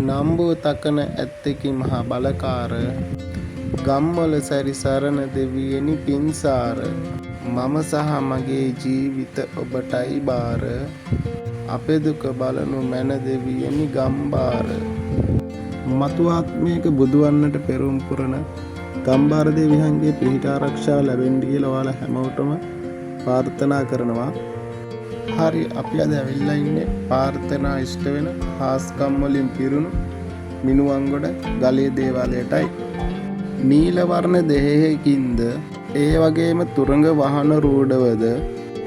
නම්බුව තකන ඇත්තකි මහා බලකාර ගම්වල සැරි සරණ දෙවියනි පින්සාර මම සහ මගේ ජීවිත ඔබටයි බාර අපේ දුක බලනු මැන දෙවියනි ගම්බාර මතු ආත්මයක බුදුවන්නට පෙරම් පුරන ගම්බාර දෙවියන්ගේ පිහිට ආරක්ෂාව ලැබෙන්න කියලා ඔයාලා හැමෝටම ප්‍රාර්ථනා කරනවා. හරි අපි අද ඇවිල්ලා ඉන්නේ ප්‍රාර්ථනා ඉෂ්ට වෙන හාස්කම් වලින් පිරුණු මිනුවන්ගොඩ ගලේ දේවාලයටයි. නීල වර්ණ දෙහෙකින්ද ඒ වගේම තුරංග වාහන රූඩවද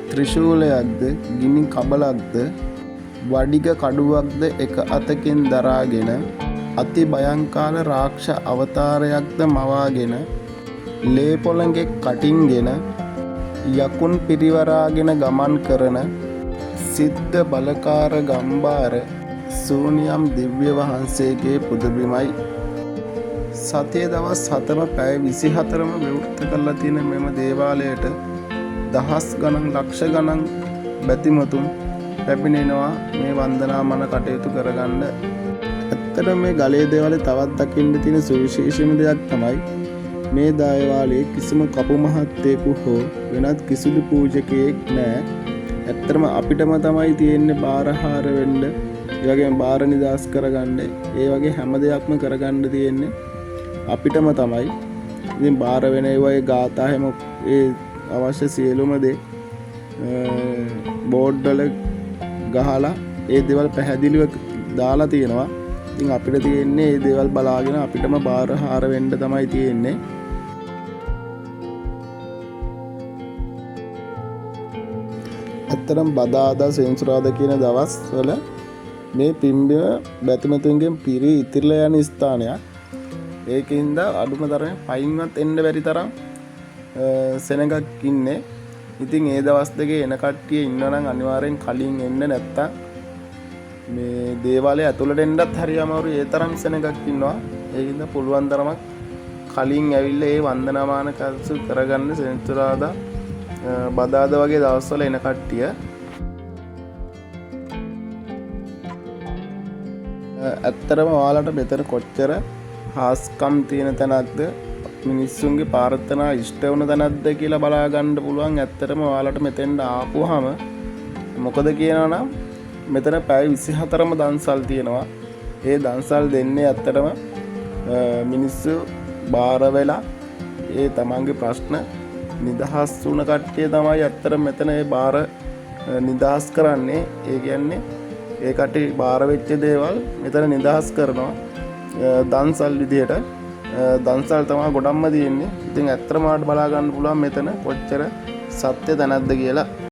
ත්‍රිශූලයක්ද ගිනි කබලක්ද වඩිග කඩුවක්ද එක අතකින් දරාගෙන අති භයංකාර රාක්ෂ අවතාරයක්ද මවාගෙන ලේ පොළඟෙක් කටින්ගෙන යකුන් පිරිවරාගෙන ගමන් කරන සිද්ධ බලකාර ගම්බාර සූනියම් දිව්‍ය වහන්සේගේ පුදබිමයි. සතිය දවස් 7ම පැය 24ම විවෘත කරලා තියෙන මෙම දේවාලයට දහස් ගණන් ලක්ෂ ගණන් බැතිමතුන් පැමිණෙනවා මේ වන්දනාමන කටයුතු කරගන්න. ඇත්තට මේ ගලේ දේවාලේ තවත් දකින්න තියෙන සුවිශේෂීම දෙයක් තමයි මේ දේවාලයේ කිසිම කපු මහත්තයෙකු හෝ වෙනත් කිසිදු පූජකයෙක් නැහැ. ඇත්තටම අපිටම තමයි තියෙන්නේ බාරහාර වෙන්න, ඒ වගේම බාර නිදාස් කරගන්න, ඒ වගේ හැම දෙයක්ම කරගන්න තියෙන්නේ අපිටම තමයි. ඉතින් බාර වෙන ඒවායේ ගාථා හැම ඒ අවශ්‍ය සියලුම දේ බෝඩ් වල ගහලා ඒ දේවල් පැහැදිලිව දාලා තියෙනවා. ඉතින් අපිට තියෙන්නේ මේ දේවල් බලාගෙන අපිටම බාරහාර වෙන්න තමයි තියෙන්නේ. ඇත්තටම බදාදා සෙන්සුරාදා කියන දවස්වල මේ පිම්බිම බැතිමතුන්ගෙන් පිරී ඉතිරිලා යන ස්ථානයක්. ඒකින්ද අඩුම තරමේ පයින්වත් එන්න බැරි තරම් සෙනඟක් ඉන්නේ. ඉතින් ඒ දවස් දෙකේ එන කට්ටිය ඉන්නනම් අනිවාර්යෙන් කලින් එන්න නැත්තම් මේ දේවාලය ඇතුළට එන්නත් හරි අමාරුයි. ඒ තරම් සෙනඟක් ඉන්නවා. ඒකින්ද පුළුවන් තරමක් කලින් ඇවිල්ලා ඒ වන්දනාමාන කල්සු කරගන්න සෙන්සුරාදා බදාදා වගේ දවස්වල එන කට්ටිය. ඇත්තටම ඔයාලට මෙතන කොච්චර හාස්කම් තියෙන තැනක්ද මිනිස්සුන්ගේ ප්‍රාර්ථනා ඉෂ්ට වුණ තැනක්ද කියලා බලා ගන්න පුළුවන්. ඇත්තටම ඔයාලට මෙතෙන්ට ආපුවාම මොකද කියනවා නම් මෙතන පැය 24ම දන්සල් තියෙනවා. ඒ දන්සල් දෙන්නේ ඇත්තටම මිනිස්සු බාර වෙලා ඒ තමන්ගේ ප්‍රශ්න නිදහස් වුණ කට්ටිය තමයි ඇත්තටම මෙතන ඒ බාර නිදහස් කරන්නේ. ඒ කියන්නේ ඒ කට්ටිය බාර වෙච්ච දේවල් මෙතන නිදහස් කරනවා දන්සල් විදියට. දන්සල් තමයි ගොඩක්ම තියෙන්නේ. ඉතින් ඇත්තටම බලා ගන්න පුළුවන් මෙතන කොච්චර සත්‍ය තැනක්ද කියලා.